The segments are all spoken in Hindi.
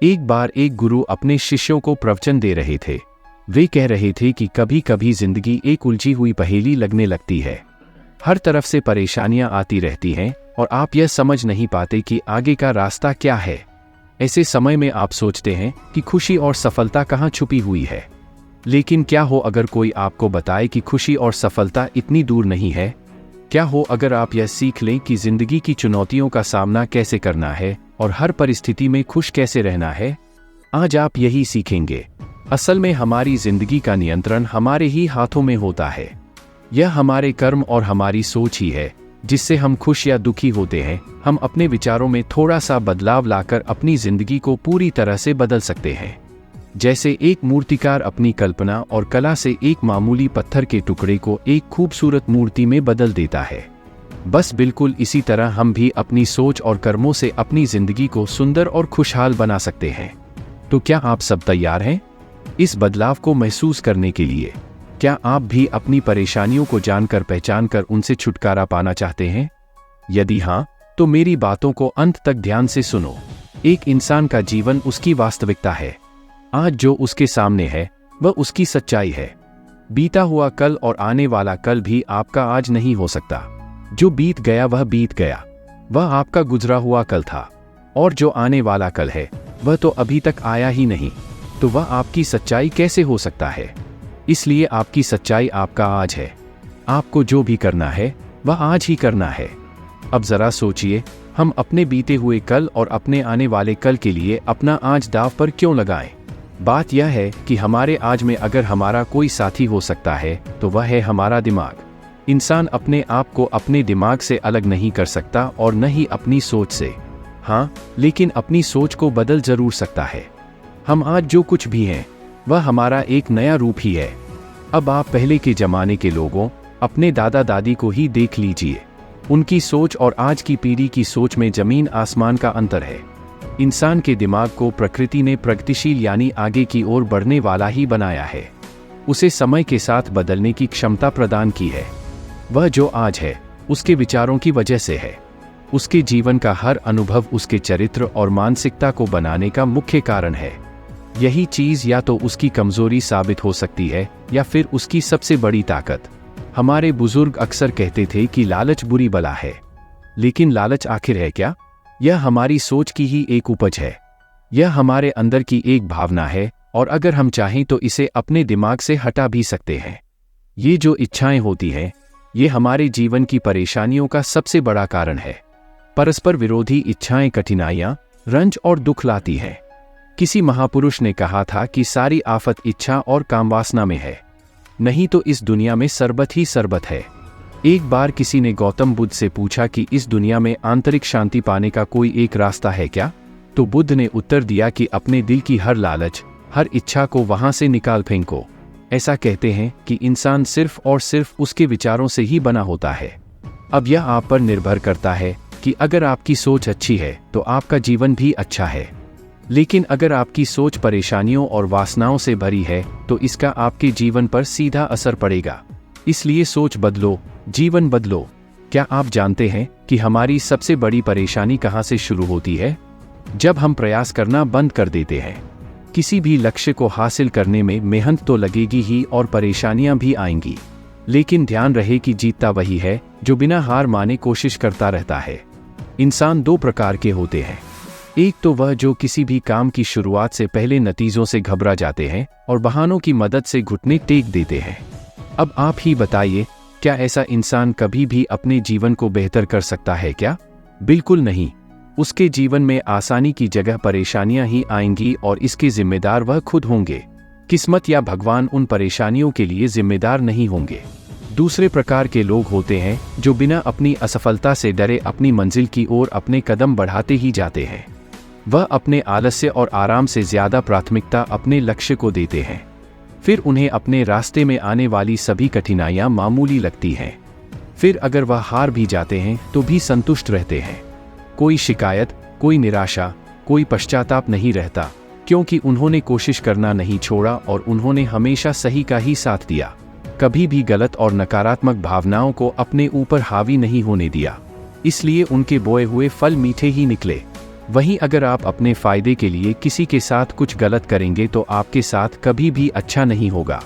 एक बार एक गुरु अपने शिष्यों को प्रवचन दे रहे थे। वे कह रहे थे कि कभी कभी जिंदगी एक उलझी हुई पहेली लगने लगती है। हर तरफ से परेशानियां आती रहती हैं और आप यह समझ नहीं पाते कि आगे का रास्ता क्या है। ऐसे समय में आप सोचते हैं कि खुशी और सफलता कहाँ छुपी हुई है। लेकिन क्या हो अगर कोई आपको बताए कि खुशी और सफलता इतनी दूर नहीं है? क्या हो अगर आप यह सीख लें कि जिंदगी की चुनौतियों का सामना कैसे करना है और हर परिस्थिति में खुश कैसे रहना है? आज आप यही सीखेंगे। असल में हमारी जिंदगी का नियंत्रण हमारे ही हाथों में होता है। यह हमारे कर्म और हमारी सोच ही है जिससे हम खुश या दुखी होते हैं। हम अपने विचारों में थोड़ा सा बदलाव लाकर अपनी जिंदगी को पूरी तरह से बदल सकते हैं। जैसे एक मूर्तिकार अपनी कल्पना और कला से एक मामूली पत्थर के टुकड़े को एक खूबसूरत मूर्ति में बदल देता है। बस बिल्कुल इसी तरह हम भी अपनी सोच और कर्मों से अपनी जिंदगी को सुंदर और खुशहाल बना सकते हैं। तो क्या आप सब तैयार हैं इस बदलाव को महसूस करने के लिए? क्या आप भी अपनी परेशानियों को जानकर पहचानकर उनसे छुटकारा पाना चाहते हैं? यदि हाँ, तो मेरी बातों को अंत तक ध्यान से सुनो। एक इंसान का जीवन उसकी वास्तविकता है। आज जो उसके सामने है वह उसकी सच्चाई है। बीता हुआ कल और आने वाला कल भी आपका आज नहीं हो सकता। जो बीत गया वह बीत गया, वह आपका गुजरा हुआ कल था। और जो आने वाला कल है वह तो अभी तक आया ही नहीं, तो वह आपकी सच्चाई कैसे हो सकता है? इसलिए आपकी सच्चाई आपका आज है। आपको जो भी करना है वह आज ही करना है। अब जरा सोचिए, हम अपने बीते हुए कल और अपने आने वाले कल के लिए अपना आज दांव पर क्यों लगाएं? बात यह है कि हमारे आज में अगर हमारा कोई साथी हो सकता है तो वह है हमारा दिमाग। इंसान अपने आप को अपने दिमाग से अलग नहीं कर सकता और न ही अपनी सोच से। हाँ, लेकिन अपनी सोच को बदल जरूर सकता है। हम आज जो कुछ भी हैं वह हमारा एक नया रूप ही है। अब आप पहले के जमाने के लोगों, अपने दादा दादी को ही देख लीजिए। उनकी सोच और आज की पीढ़ी की सोच में जमीन आसमान का अंतर है। इंसान के दिमाग को प्रकृति ने प्रगतिशील यानी आगे की ओर बढ़ने वाला ही बनाया है। उसे समय के साथ बदलने की क्षमता प्रदान की है। वह जो आज है उसके विचारों की वजह से है। उसके जीवन का हर अनुभव उसके चरित्र और मानसिकता को बनाने का मुख्य कारण है। यही चीज या तो उसकी कमजोरी साबित हो सकती है या फिर उसकी सबसे बड़ी ताकत। हमारे बुजुर्ग अक्सर कहते थे कि लालच बुरी बला है। लेकिन लालच आखिर है क्या? यह हमारी सोच की ही एक उपज है। यह हमारे अंदर की एक भावना है और अगर हम चाहें तो इसे अपने दिमाग से हटा भी सकते हैं। ये जो इच्छाएं होती हैं, ये हमारे जीवन की परेशानियों का सबसे बड़ा कारण है। परस्पर विरोधी इच्छाएं कठिनाइयां, रंज और दुख लाती हैं। किसी महापुरुष ने कहा था कि सारी आफत इच्छा और कामवासना में है, नहीं तो इस दुनिया में सरबत ही सरबत है। एक बार किसी ने गौतम बुद्ध से पूछा कि इस दुनिया में आंतरिक शांति पाने का कोई एक रास्ता है क्या? तो बुद्ध ने उत्तर दिया कि अपने दिल की हर लालच, हर इच्छा को वहां से निकाल फेंको। ऐसा कहते हैं कि इंसान सिर्फ और सिर्फ उसके विचारों से ही बना होता है। अब यह आप पर निर्भर करता है कि अगर आपकी सोच अच्छी है तो आपका जीवन भी अच्छा है। लेकिन अगर आपकी सोच परेशानियों और वासनाओं से भरी है तो इसका आपके जीवन पर सीधा असर पड़ेगा। इसलिए सोच बदलो, जीवन बदलो। क्या आप जानते हैं कि हमारी सबसे बड़ी परेशानी कहाँ से शुरू होती है? जब हम प्रयास करना बंद कर देते हैं। किसी भी लक्ष्य को हासिल करने में मेहनत तो लगेगी ही और परेशानियां भी आएंगी, लेकिन ध्यान रहे कि जीतता वही है जो बिना हार माने कोशिश करता रहता है। इंसान दो प्रकार के होते हैं। एक तो वह जो किसी भी काम की शुरुआत से पहले नतीजों से घबरा जाते हैं और बहानों की मदद से घुटने टेक देते हैं। अब आप ही बताइए, क्या ऐसा इंसान कभी भी अपने जीवन को बेहतर कर सकता है क्या? बिल्कुल नहीं। उसके जीवन में आसानी की जगह परेशानियां ही आएंगी और इसके जिम्मेदार वह खुद होंगे। किस्मत या भगवान उन परेशानियों के लिए जिम्मेदार नहीं होंगे। दूसरे प्रकार के लोग होते हैं जो बिना अपनी असफलता से डरे अपनी मंजिल की ओर अपने कदम बढ़ाते ही जाते हैं। वह अपने आलस्य और आराम से ज्यादा प्राथमिकता अपने लक्ष्य को देते हैं। फिर उन्हें अपने रास्ते में आने वाली सभी कठिनाइयां मामूली लगती हैं। फिर अगर वह हार भी जाते हैं तो भी संतुष्ट रहते हैं। कोई शिकायत, कोई निराशा, कोई पश्चाताप नहीं रहता, क्योंकि उन्होंने कोशिश करना नहीं छोड़ा और उन्होंने हमेशा सही का ही साथ दिया। कभी भी गलत और नकारात्मक भावनाओं को अपने ऊपर हावी नहीं होने दिया। इसलिए उनके बोए हुए फल मीठे ही निकले। वहीं अगर आप अपने फायदे के लिए किसी के साथ कुछ गलत करेंगे तो आपके साथ कभी भी अच्छा नहीं होगा।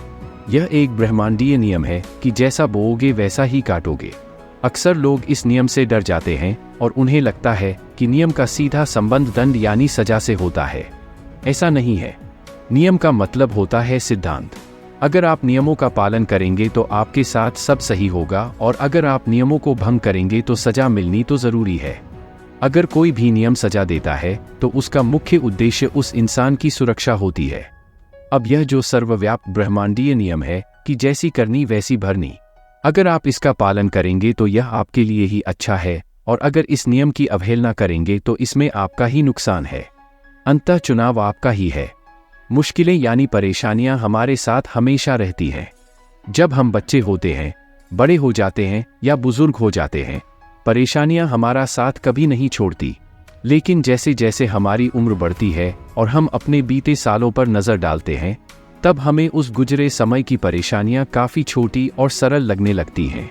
यह एक ब्रह्मांडीय नियम है कि जैसा बोओगे वैसा ही काटोगे। अक्सर लोग इस नियम से डर जाते हैं और उन्हें लगता है कि नियम का सीधा संबंध दंड यानी सजा से होता है। ऐसा नहीं है। नियम का मतलब होता है सिद्धांत। अगर आप नियमों का पालन करेंगे तो आपके साथ सब सही होगा, और अगर आप नियमों को भंग करेंगे तो सजा मिलनी तो जरूरी है। अगर कोई भी नियम सजा देता है तो उसका मुख्य उद्देश्य उस इंसान की सुरक्षा होती है। अब यह जो सर्वव्यापक ब्रह्मांडीय नियम है कि जैसी करनी वैसी भरनी, अगर आप इसका पालन करेंगे तो यह आपके लिए ही अच्छा है, और अगर इस नियम की अवहेलना करेंगे तो इसमें आपका ही नुकसान है। अंततः चुनाव आपका ही है। मुश्किलें यानी परेशानियां हमारे साथ हमेशा रहती हैं। जब हम बच्चे होते हैं, बड़े हो जाते हैं या बुजुर्ग हो जाते हैं, परेशानियां हमारा साथ कभी नहीं छोड़ती। लेकिन जैसे जैसे हमारी उम्र बढ़ती है और हम अपने बीते सालों पर नजर डालते हैं, तब हमें उस गुजरे समय की परेशानियां काफी छोटी और सरल लगने लगती हैं।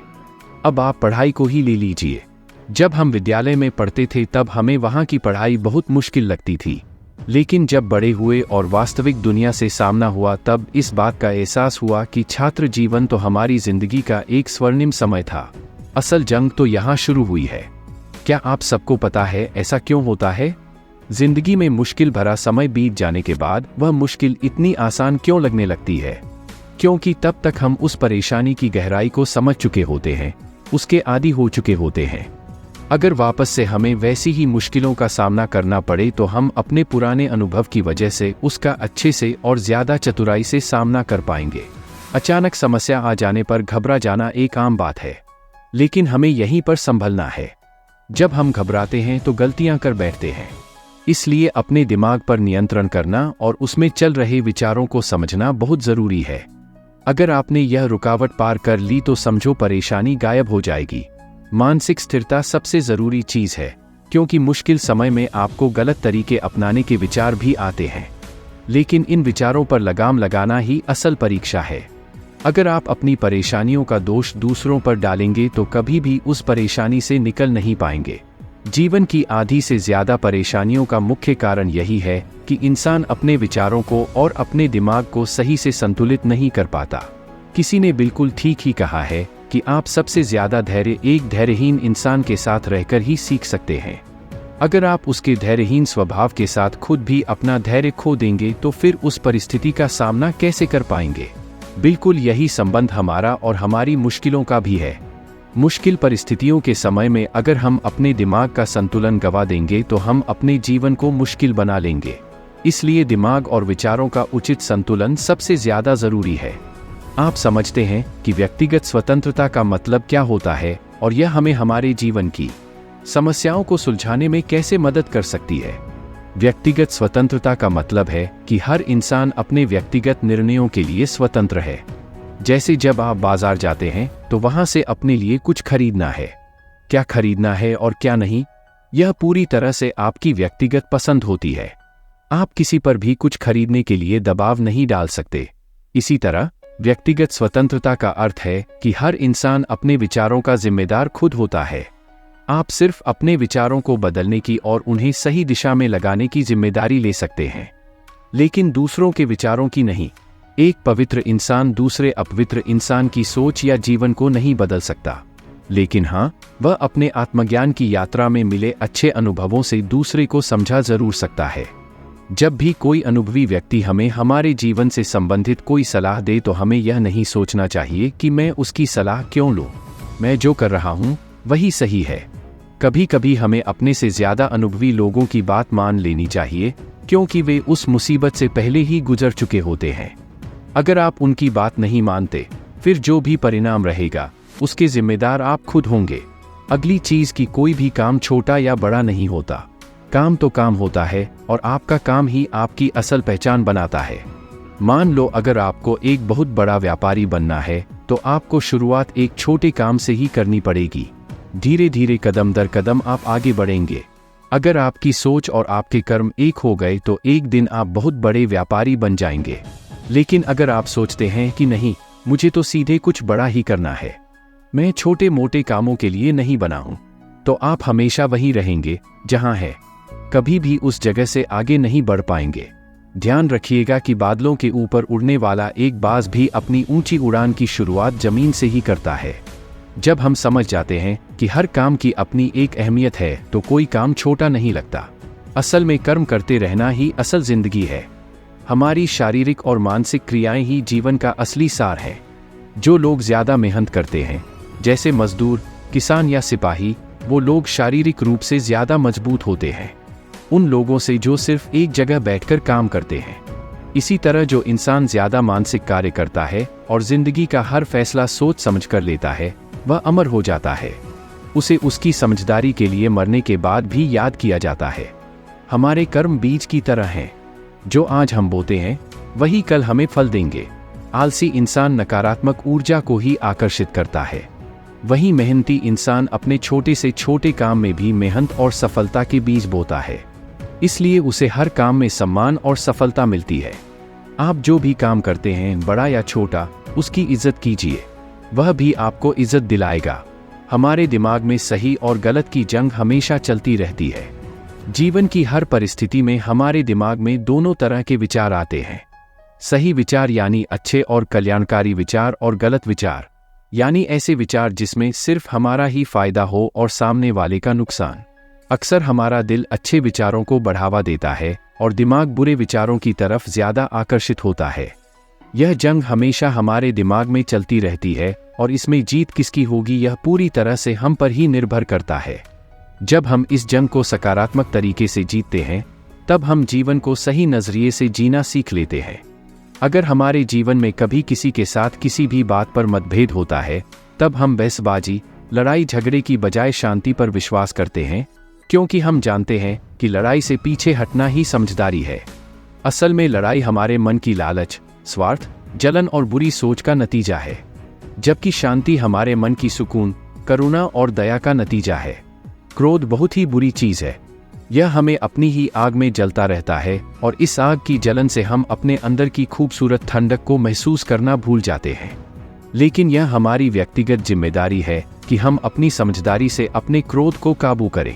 अब आप पढ़ाई को ही ले लीजिए। जब हम विद्यालय में पढ़ते थे तब हमें वहां की पढ़ाई बहुत मुश्किल लगती थी, लेकिन जब बड़े हुए और वास्तविक दुनिया से सामना हुआ तब इस बात का एहसास हुआ कि छात्र जीवन तो हमारी जिंदगी का एक स्वर्णिम समय था। असल जंग तो यहाँ शुरू हुई है। क्या आप सबको पता है ऐसा क्यों होता है? जिंदगी में मुश्किल भरा समय बीत जाने के बाद वह मुश्किल इतनी आसान क्यों लगने लगती है? क्योंकि तब तक हम उस परेशानी की गहराई को समझ चुके होते हैं, उसके आदी हो चुके होते हैं। अगर वापस से हमें वैसी ही मुश्किलों का सामना करना पड़े तो हम अपने पुराने अनुभव की वजह से उसका अच्छे से और ज्यादा चतुराई से सामना कर पाएंगे। अचानक समस्या आ जाने पर घबरा जाना एक आम बात है, लेकिन हमें यहीं पर संभलना है। जब हम घबराते हैं तो गलतियां कर बैठते हैं। इसलिए अपने दिमाग पर नियंत्रण करना और उसमें चल रहे विचारों को समझना बहुत जरूरी है। अगर आपने यह रुकावट पार कर ली तो समझो परेशानी गायब हो जाएगी। मानसिक स्थिरता सबसे जरूरी चीज है, क्योंकि मुश्किल समय में आपको गलत तरीके अपनाने के विचार भी आते हैं, लेकिन इन विचारों पर लगाम लगाना ही असल परीक्षा है। अगर आप अपनी परेशानियों का दोष दूसरों पर डालेंगे तो कभी भी उस परेशानी से निकल नहीं पाएंगे। जीवन की आधी से ज्यादा परेशानियों का मुख्य कारण यही है कि इंसान अपने विचारों को और अपने दिमाग को सही से संतुलित नहीं कर पाता। किसी ने बिल्कुल ठीक ही कहा है कि आप सबसे ज्यादा धैर्य एक धैर्यहीन इंसान के साथ रहकर ही सीख सकते हैं। अगर आप उसके धैर्यहीन स्वभाव के साथ खुद भी अपना धैर्य खो देंगे तो फिर उस परिस्थिति का सामना कैसे कर पाएंगे? बिल्कुल यही संबंध हमारा और हमारी मुश्किलों का भी है। मुश्किल परिस्थितियों के समय में अगर हम अपने दिमाग का संतुलन गंवा देंगे तो हम अपने जीवन को मुश्किल बना लेंगे। इसलिए दिमाग और विचारों का उचित संतुलन सबसे ज्यादा जरूरी है। आप समझते हैं कि व्यक्तिगत स्वतंत्रता का मतलब क्या होता है और यह हमें हमारे जीवन की समस्याओं को सुलझाने में कैसे मदद कर सकती है? व्यक्तिगत स्वतंत्रता का मतलब है कि हर इंसान अपने व्यक्तिगत निर्णयों के लिए स्वतंत्र है। जैसे जब आप बाजार जाते हैं तो वहां से अपने लिए कुछ खरीदना है। क्या खरीदना है और क्या नहीं, यह पूरी तरह से आपकी व्यक्तिगत पसंद होती है। आप किसी पर भी कुछ खरीदने के लिए दबाव नहीं डाल सकते। इसी तरह व्यक्तिगत स्वतंत्रता का अर्थ है कि हर इंसान अपने विचारों का जिम्मेदार खुद होता है। आप सिर्फ अपने विचारों को बदलने की और उन्हें सही दिशा में लगाने की जिम्मेदारी ले सकते हैं, लेकिन दूसरों के विचारों की नहीं। एक पवित्र इंसान दूसरे अपवित्र इंसान की सोच या जीवन को नहीं बदल सकता, लेकिन हाँ, वह अपने आत्मज्ञान की यात्रा में मिले अच्छे अनुभवों से दूसरे को समझा जरूर सकता है। जब भी कोई अनुभवी व्यक्ति हमें हमारे जीवन से संबंधित कोई सलाह दे तो हमें यह नहीं सोचना चाहिए कि मैं उसकी सलाह क्यों लूं, मैं जो कर रहा हूं वही सही है। कभी कभी हमें अपने से ज्यादा अनुभवी लोगों की बात मान लेनी चाहिए, क्योंकि वे उस मुसीबत से पहले ही गुजर चुके होते हैं। अगर आप उनकी बात नहीं मानते, फिर जो भी परिणाम रहेगा उसके जिम्मेदार आप खुद होंगे। अगली चीज की कोई भी काम छोटा या बड़ा नहीं होता। काम तो काम होता है और आपका काम ही आपकी असल पहचान बनाता है। मान लो अगर आपको एक बहुत बड़ा व्यापारी बनना है तो आपको शुरुआत एक छोटे काम से ही करनी पड़ेगी। धीरे धीरे कदम दर कदम आप आगे बढ़ेंगे। अगर आपकी सोच और आपके कर्म एक हो गए तो एक दिन आप बहुत बड़े व्यापारी बन जाएंगे। लेकिन अगर आप सोचते हैं कि नहीं, मुझे तो सीधे कुछ बड़ा ही करना है, मैं छोटे मोटे कामों के लिए नहीं बना हूं, तो आप हमेशा वहीं रहेंगे जहां है। कभी भी उस जगह से आगे नहीं बढ़ पाएंगे। ध्यान रखिएगा कि बादलों के ऊपर उड़ने वाला एक बाज भी अपनी ऊंची उड़ान की शुरुआत जमीन से ही करता है। जब हम समझ जाते हैं कि हर काम की अपनी एक अहमियत है तो कोई काम छोटा नहीं लगता। असल में कर्म करते रहना ही असल जिंदगी है। हमारी शारीरिक और मानसिक क्रियाएं ही जीवन का असली सार है। जो लोग ज्यादा मेहनत करते हैं, जैसे मजदूर, किसान या सिपाही, वो लोग शारीरिक रूप से ज्यादा मजबूत होते हैं उन लोगों से जो सिर्फ एक जगह बैठकर काम करते हैं। इसी तरह जो इंसान ज्यादा मानसिक कार्य करता है और जिंदगी का हर फैसला सोच समझ कर लेता है, वह अमर हो जाता है। उसे उसकी समझदारी के लिए मरने के बाद भी याद किया जाता है। हमारे कर्म बीज की तरह हैं। जो आज हम बोते हैं वही कल हमें फल देंगे। आलसी इंसान नकारात्मक ऊर्जा को ही आकर्षित करता है, वहीं मेहनती इंसान अपने छोटे से छोटे काम में भी मेहनत और सफलता के बीज बोता है। इसलिए उसे हर काम में सम्मान और सफलता मिलती है। आप जो भी काम करते हैं, बड़ा या छोटा, उसकी इज्जत कीजिए, वह भी आपको इज्जत दिलाएगा। हमारे दिमाग में सही और गलत की जंग हमेशा चलती रहती है। जीवन की हर परिस्थिति में हमारे दिमाग में दोनों तरह के विचार आते हैं। सही विचार यानी अच्छे और कल्याणकारी विचार, और गलत विचार यानी ऐसे विचार जिसमें सिर्फ हमारा ही फायदा हो और सामने वाले का नुकसान। अक्सर हमारा दिल अच्छे विचारों को बढ़ावा देता है और दिमाग बुरे विचारों की तरफ ज्यादा आकर्षित होता है। यह जंग हमेशा हमारे दिमाग में चलती रहती है और इसमें जीत किसकी होगी यह पूरी तरह से हम पर ही निर्भर करता है। जब हम इस जंग को सकारात्मक तरीके से जीतते हैं, तब हम जीवन को सही नजरिए से जीना सीख लेते हैं। अगर हमारे जीवन में कभी किसी के साथ किसी भी बात पर मतभेद होता है, तब हम बहसबाजी, लड़ाई झगड़े की बजाय शांति पर विश्वास करते हैं, क्योंकि हम जानते हैं कि लड़ाई से पीछे हटना ही समझदारी है। असल में लड़ाई हमारे मन की लालच, स्वार्थ, जलन और बुरी सोच का नतीजा है, जबकि शांति हमारे मन की सुकून, करुणा और दया का नतीजा है। क्रोध बहुत ही बुरी चीज है। यह हमें अपनी ही आग में जलता रहता है और इस आग की जलन से हम अपने अंदर की खूबसूरत ठंडक को महसूस करना भूल जाते हैं। लेकिन यह हमारी व्यक्तिगत जिम्मेदारी है कि हम अपनी समझदारी से अपने क्रोध को काबू करें,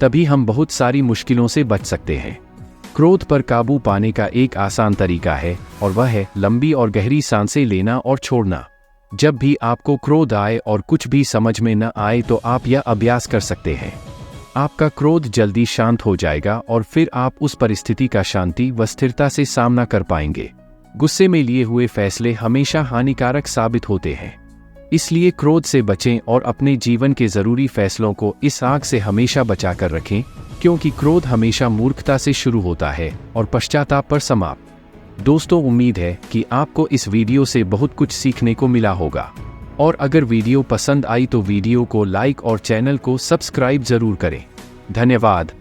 तभी हम बहुत सारी मुश्किलों से बच सकते हैं। क्रोध पर काबू पाने का एक आसान तरीका है और वह है लंबी और गहरी सांसें लेना और छोड़ना। जब भी आपको क्रोध आए और कुछ भी समझ में न आए तो आप यह अभ्यास कर सकते हैं। आपका क्रोध जल्दी शांत हो जाएगा और फिर आप उस परिस्थिति का शांति व स्थिरता से सामना कर पाएंगे। गुस्से में लिए हुए फैसले हमेशा हानिकारक साबित होते हैं, इसलिए क्रोध से बचें और अपने जीवन के जरूरी फैसलों को इस आग से हमेशा बचाकर रखें, क्योंकि क्रोध हमेशा मूर्खता से शुरू होता है और पश्चाताप पर समाप्त। दोस्तों, उम्मीद है कि आपको इस वीडियो से बहुत कुछ सीखने को मिला होगा, और अगर वीडियो पसंद आई तो वीडियो को लाइक और चैनल को सब्सक्राइब जरूर करें। धन्यवाद।